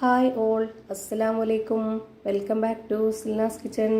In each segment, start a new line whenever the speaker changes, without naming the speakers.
Hi all, അസ്സലാമലൈക്കും. Welcome back to Silna's kitchen.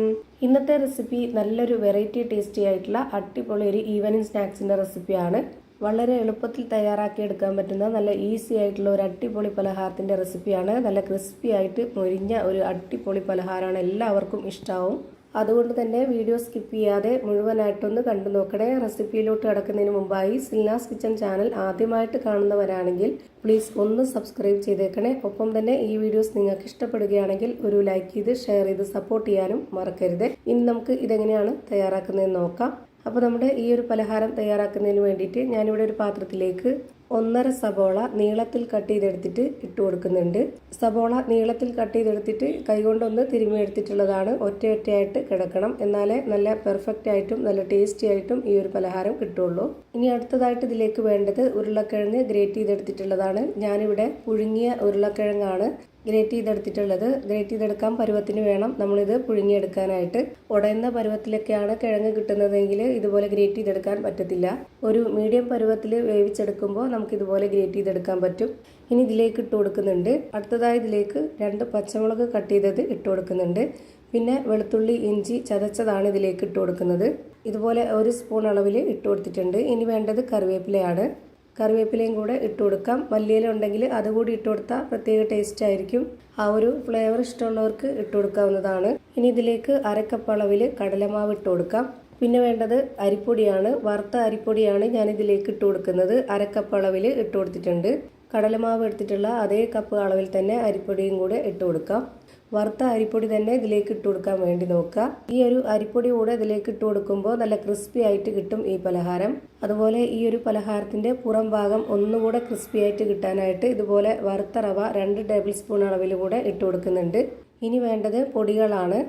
ഇന്നത്തെ recipe നല്ലൊരു വെറൈറ്റി ടേസ്റ്റി ആയിട്ടുള്ള അടിപൊളി ഒരു ഈവനിങ് സ്നാക്സിൻ്റെ റെസിപ്പിയാണ്. വളരെ എളുപ്പത്തിൽ തയ്യാറാക്കിയെടുക്കാൻ പറ്റുന്ന നല്ല ഈസി ആയിട്ടുള്ള ഒരു അടിപൊളി പലഹാരത്തിൻ്റെ റെസിപ്പിയാണ്. നല്ല ക്രിസ്പി ആയിട്ട് മൊരിഞ്ഞ ഒരു അടിപൊളി പലഹാരമാണ്, എല്ലാവർക്കും ഇഷ്ടമാവും. അതുകൊണ്ട് തന്നെ വീഡിയോ സ്കിപ്പ് ചെയ്യാതെ മുഴുവനായിട്ടൊന്ന് കണ്ടു നോക്കണേ. റെസിപ്പിയിലോട്ട് കടക്കുന്നതിന് മുമ്പായി സിൽനാസ് കിച്ചൺ ചാനൽ ആദ്യമായിട്ട് കാണുന്നവരാണെങ്കിൽ പ്ലീസ് ഒന്ന് സബ്സ്ക്രൈബ് ചെയ്തേക്കണേ. ഒപ്പം തന്നെ ഈ വീഡിയോസ് നിങ്ങൾക്ക് ഇഷ്ടപ്പെടുകയാണെങ്കിൽ ഒരു ലൈക്ക് ചെയ്ത് ഷെയർ ചെയ്ത് സപ്പോർട്ട് ചെയ്യാനും മറക്കരുത്. ഇനി നമുക്ക് ഇതെങ്ങനെയാണ് തയ്യാറാക്കുന്നതെന്ന് നോക്കാം. അപ്പോൾ നമ്മുടെ ഈ ഒരു പലഹാരം തയ്യാറാക്കുന്നതിന് വേണ്ടിയിട്ട് ഞാനിവിടെ ഒരു പാത്രത്തിലേക്ക് 1.5 സബോള നീളത്തിൽ കട്ട് ചെയ്തെടുത്തിട്ട് ഇട്ട് കൊടുക്കുന്നുണ്ട്. സബോള നീളത്തിൽ കട്ട് ചെയ്തെടുത്തിട്ട് കൈകൊണ്ടൊന്ന് തിരുമ്മി എടുത്തിട്ടുള്ളതാണ്. ഒറ്റയായിട്ട് കിടക്കണം, എന്നാലേ നല്ല പെർഫെക്റ്റ് ആയിട്ടും നല്ല ടേസ്റ്റി ആയിട്ടും ഈ ഒരു പലഹാരം കിട്ടുള്ളൂ. ഇനി അടുത്തതായിട്ട് ഇതിലേക്ക് വേണ്ടത് ഉരുളക്കിഴങ്ങ് ഗ്രേറ്റ് ചെയ്തെടുത്തിട്ടുള്ളതാണ്. ഞാനിവിടെ പുഴുങ്ങിയ ഉരുളക്കിഴങ്ങാണ് ഗ്രേറ്റ് ചെയ്തെടുത്തിട്ടുള്ളത്. ഗ്രേറ്റ് ചെയ്തെടുക്കാൻ പരുവത്തിന് വേണം നമ്മളിത് പുഴുങ്ങിയെടുക്കാനായിട്ട്. ഉടയുന്ന പരുവത്തിലൊക്കെയാണ് കിഴങ്ങ് കിട്ടുന്നതെങ്കിൽ ഇതുപോലെ ഗ്രേറ്റ് ചെയ്തെടുക്കാൻ പറ്റത്തില്ല. ഒരു മീഡിയം പരുവത്തിൽ വേവിച്ചെടുക്കുമ്പോൾ നമുക്കിതുപോലെ ഗ്രേറ്റ് ചെയ്തെടുക്കാൻ പറ്റും. ഇനി ഇതിലേക്ക് ഇട്ട് കൊടുക്കുന്നുണ്ട്. അടുത്തതായി ഇതിലേക്ക് 2 പച്ചമുളക് കട്ട് ചെയ്തത് ഇട്ട് കൊടുക്കുന്നുണ്ട്. പിന്നെ വെളുത്തുള്ളി ഇഞ്ചി ചതച്ചതാണ് ഇതിലേക്ക് ഇട്ട് കൊടുക്കുന്നത്. ഇതുപോലെ 1 സ്പൂൺ അളവിൽ ഇട്ട് കൊടുത്തിട്ടുണ്ട്. ഇനി വേണ്ടത് കറിവേപ്പിലയാണ്. കറിവേപ്പിലയും കൂടെ ഇട്ട് കൊടുക്കാം. മല്ലിയില ഉണ്ടെങ്കിൽ അതുകൂടി ഇട്ട് കൊടുത്താൽ പ്രത്യേക ടേസ്റ്റ് ആയിരിക്കും. ആ ഒരു ഫ്ലേവർ ഇഷ്ടമുള്ളവർക്ക് ഇട്ട് കൊടുക്കാവുന്നതാണ്. ഇനി ഇതിലേക്ക് 1/2 കപ്പ് അളവിൽ കടലമാവ് ഇട്ട് കൊടുക്കാം. പിന്നെ വേണ്ടത് അരിപ്പൊടിയാണ്. വറുത്ത അരിപ്പൊടിയാണ് ഞാൻ ഇതിലേക്ക് ഇട്ട് കൊടുക്കുന്നത്. 1/2 കപ്പ് അളവിൽ ഇട്ട് കൊടുത്തിട്ടുണ്ട്. കടലമാവ് എടുത്തിട്ടുള്ള അതേ കപ്പ് അളവിൽ തന്നെ അരിപ്പൊടിയും കൂടെ ഇട്ട് കൊടുക്കാം. വറുത്ത അരിപ്പൊടി തന്നെ ഇതിലേക്ക് ഇട്ട് കൊടുക്കാൻ വേണ്ടി നോക്കുക. ഈ ഒരു അരിപ്പൊടി കൂടെ ഇതിലേക്ക് ഇട്ട് കൊടുക്കുമ്പോൾ നല്ല ക്രിസ്പി ആയിട്ട് കിട്ടും ഈ പലഹാരം. അതുപോലെ ഈ ഒരു പലഹാരത്തിന്റെ പുറം ഭാഗം ഒന്നുകൂടെ ക്രിസ്പി ആയിട്ട് കിട്ടാനായിട്ട് ഇതുപോലെ വറുത്ത റവ 2 ടേബിൾ സ്പൂൺ അളവിൽ കൂടെ ഇട്ട് കൊടുക്കുന്നുണ്ട്. ഇനി വേണ്ടത് പൊടികളാണ്.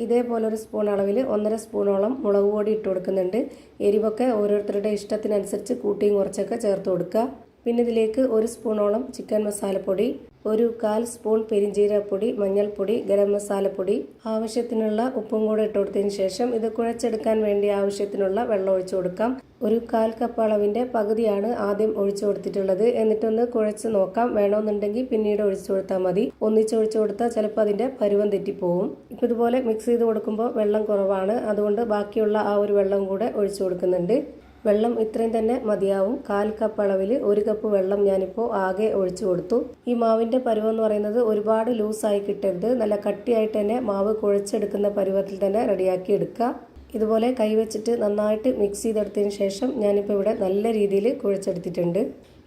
ഇതേപോലെ 1 സ്പൂൺ അളവിൽ 1.5 സ്പൂണോളം മുളക് പൊടി ഇട്ട് കൊടുക്കുന്നുണ്ട്. എരിവൊക്കെ ഓരോരുത്തരുടെ ഇഷ്ടത്തിനനുസരിച്ച് കൂട്ടിയും കുറച്ചൊക്കെ ചേർത്ത് കൊടുക്കുക. പിന്നെ ഇതിലേക്ക് 1 സ്പൂണോളം ചിക്കൻ മസാലപ്പൊടി, 1/4 സ്പൂൺ പെരിഞ്ജീരകപ്പൊടി, മഞ്ഞൾപ്പൊടി, ഗരം മസാലപ്പൊടി, ആവശ്യത്തിനുള്ള ഉപ്പും കൂടെ ഇട്ട് കൊടുത്തതിന് ശേഷം ഇത് കുഴച്ചെടുക്കാൻ വേണ്ടി ആവശ്യത്തിനുള്ള വെള്ളം ഒഴിച്ചു കൊടുക്കാം. 1/4 കപ്പ് അളവിൻ്റെ പകുതിയാണ് ആദ്യം ഒഴിച്ചു കൊടുത്തിട്ടുള്ളത്. എന്നിട്ടൊന്ന് കുഴച്ച് നോക്കാം. വേണമെന്നുണ്ടെങ്കിൽ പിന്നീട് ഒഴിച്ചു കൊടുത്താൽ മതി. ഒന്നിച്ച് ഒഴിച്ചു കൊടുത്താൽ ചിലപ്പോൾ അതിൻ്റെ പരുവം തെറ്റിപ്പോവും. ഇപ്പോൾ ഇതുപോലെ മിക്സ് ചെയ്ത് കൊടുക്കുമ്പോൾ വെള്ളം കുറവാണ്, അതുകൊണ്ട് ബാക്കിയുള്ള ആ ഒരു വെള്ളം കൂടെ ഒഴിച്ചു കൊടുക്കുന്നുണ്ട്. വെള്ളം ഇത്രയും തന്നെ മതിയാവും. 1/4 കപ്പ് അളവിൽ 1 കപ്പ് വെള്ളം ഞാനിപ്പോൾ ആകെ ഒഴിച്ചു കൊടുത്തു. ഈ മാവിൻ്റെ പരുവം എന്ന് പറയുന്നത് ഒരുപാട് ലൂസായി കിട്ടരുത്. നല്ല കട്ടിയായിട്ട് തന്നെ മാവ് കുഴച്ചെടുക്കുന്ന പരുവത്തിൽ തന്നെ റെഡിയാക്കി എടുക്കുക. ഇതുപോലെ കൈവച്ചിട്ട് നന്നായിട്ട് മിക്സ് ചെയ്തെടുത്തതിന് ശേഷം ഞാനിപ്പോൾ ഇവിടെ നല്ല രീതിയിൽ കുഴച്ചെടുത്തിട്ടുണ്ട്.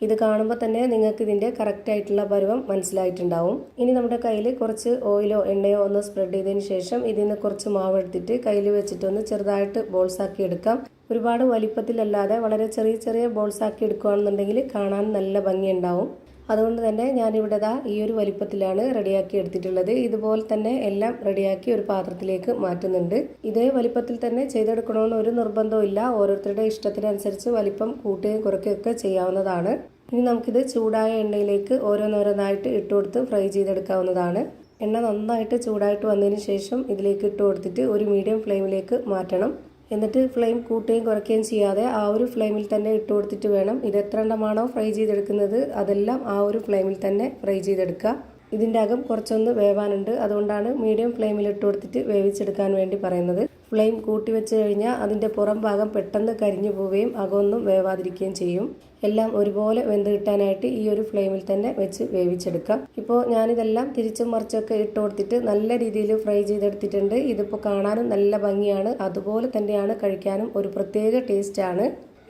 ഇത് കാണുമ്പോൾ തന്നെ നിങ്ങൾക്ക് ഇതിൻ്റെ കറക്റ്റായിട്ടുള്ള പരുവം മനസ്സിലായിട്ടുണ്ടാവും. ഇനി നമ്മുടെ കയ്യിൽ കുറച്ച് ഓയിലോ എണ്ണയോ ഒന്ന് സ്പ്രെഡ് ചെയ്തതിന് ശേഷം ഇതിൽ നിന്ന് കുറച്ച് മാവ് എടുത്തിട്ട് കയ്യിൽ വെച്ചിട്ടൊന്ന് ചെറുതായിട്ട് ബോൾസ് ആക്കി എടുക്കാം. ഒരുപാട് വലിപ്പത്തിലല്ലാതെ വളരെ ചെറിയ ചെറിയ ബോൾസ് ആക്കി എടുക്കുകയാണെന്നുണ്ടെങ്കിൽ കാണാൻ നല്ല ഭംഗിയുണ്ടാവും. അതുകൊണ്ട് തന്നെ ഞാനിവിടെ ഈ ഒരു വലിപ്പത്തിലാണ് റെഡിയാക്കി എടുത്തിട്ടുള്ളത്. ഇതുപോലെ തന്നെ എല്ലാം റെഡിയാക്കി ഒരു പാത്രത്തിലേക്ക് മാറ്റുന്നുണ്ട്. ഇതേ വലിപ്പത്തിൽ തന്നെ ചെയ്തെടുക്കണമെന്ന് ഒരു നിർബന്ധവും ഇല്ല. ഓരോരുത്തരുടെ ഇഷ്ടത്തിനനുസരിച്ച് വലിപ്പം കൂട്ടുകയും കുറയ്ക്കുകയൊക്കെ ചെയ്യാവുന്നതാണ്. ഇനി നമുക്കിത് ചൂടായ എണ്ണയിലേക്ക് ഓരോന്നോരോന്നായിട്ട് ഇട്ട് കൊടുത്ത് ഫ്രൈ ചെയ്തെടുക്കാവുന്നതാണ്. എണ്ണ നന്നായിട്ട് ചൂടായിട്ട് വന്നതിന് ശേഷം ഇതിലേക്ക് ഇട്ട് കൊടുത്തിട്ട് ഒരു മീഡിയം ഫ്ലെയിമിലേക്ക് മാറ്റണം. എന്നിട്ട് ഫ്ലെയിം കൂട്ടുകയും കുറയ്ക്കുകയും ചെയ്യാതെ ആ ഒരു ഫ്ലെയിമിൽ തന്നെ ഇട്ട് കൊടുത്തിട്ട് വേണം ഇത് എത്ര എണ്ണമാണോ ഫ്രൈ ചെയ്തെടുക്കുന്നത് അതെല്ലാം ആ ഒരു ഫ്ലെയിമിൽ തന്നെ ഫ്രൈ ചെയ്തെടുക്കുക. ഇതിൻ്റെ അകം കുറച്ചൊന്ന് വേവാനുണ്ട്, അതുകൊണ്ടാണ് മീഡിയം ഫ്ലെയിമിൽ ഇട്ട് കൊടുത്തിട്ട് വേവിച്ചെടുക്കാൻ വേണ്ടി പറയുന്നത്. ഫ്ലെയിം കൂട്ടി വെച്ച് കഴിഞ്ഞാൽ അതിൻ്റെ പുറം ഭാഗം പെട്ടെന്ന് കരിഞ്ഞു പോവുകയും അകമൊന്നും വേവാതിരിക്കുകയും ചെയ്യും. എല്ലാം ഒരുപോലെ വെന്ത് കിട്ടാനായിട്ട് ഈ ഒരു ഫ്ലെയിമിൽ തന്നെ വെച്ച് വേവിച്ചെടുക്കാം. ഇപ്പോൾ ഞാനിതെല്ലാം തിരിച്ചും മറിച്ചൊക്കെ ഇട്ട് കൊടുത്തിട്ട് നല്ല രീതിയിൽ ഫ്രൈ ചെയ്തെടുത്തിട്ടുണ്ട്. ഇതിപ്പോൾ കാണാനും നല്ല ഭംഗിയാണ്, അതുപോലെ തന്നെയാണ് കഴിക്കാനും ഒരു പ്രത്യേക ടേസ്റ്റാണ്.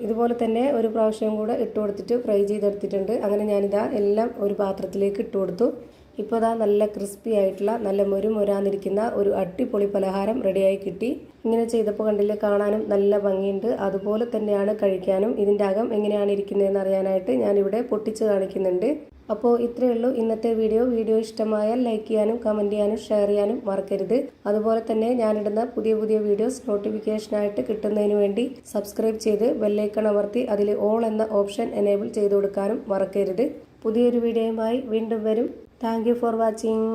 ഇതുപോലെ തന്നെ ഒരു പ്രാവശ്യം കൂടെ ഇട്ട് കൊടുത്തിട്ട് ഫ്രൈ ചെയ്തെടുത്തിട്ടുണ്ട്. അങ്ങനെ ഞാനിതാ എല്ലാം ഒരു പാത്രത്തിലേക്ക് ഇട്ട് കൊടുത്തു. ഇപ്പോൾ നല്ല ക്രിസ്പി ആയിട്ടുള്ള നല്ല മൊരാന്നിരിക്കുന്ന ഒരു അടിപൊളി പലഹാരം റെഡിയായി കിട്ടി. ഇങ്ങനെ ചെയ്തപ്പോൾ കണ്ടില്ലേ, കാണാനും നല്ല ഭംഗിയുണ്ട്, അതുപോലെ തന്നെയാണ് കഴിക്കാനും. ഇതിൻ്റെ അകം എങ്ങനെയാണ് ഇരിക്കുന്നതെന്ന് അറിയാനായിട്ട് ഞാനിവിടെ പൊട്ടിച്ച് കാണിക്കുന്നുണ്ട്. അപ്പോൾ ഇത്രയേ ഉള്ളൂ ഇന്നത്തെ വീഡിയോ ഇഷ്ടമായാൽ ലൈക്ക് ചെയ്യാനും കമൻറ്റ് ചെയ്യാനും ഷെയർ ചെയ്യാനും മറക്കരുത്. അതുപോലെ തന്നെ ഞാനിടുന്ന പുതിയ വീഡിയോസ് നോട്ടിഫിക്കേഷനായിട്ട് കിട്ടുന്നതിന് വേണ്ടി സബ്സ്ക്രൈബ് ചെയ്ത് ബെല്ലൈക്കൺ അമർത്തി അതിൽ ഓൾ എന്ന ഓപ്ഷൻ എനേബിൾ ചെയ്ത് കൊടുക്കാനും മറക്കരുത്. പുതിയൊരു വീഡിയോയുമായി വീണ്ടും വരും. Thank you for watching.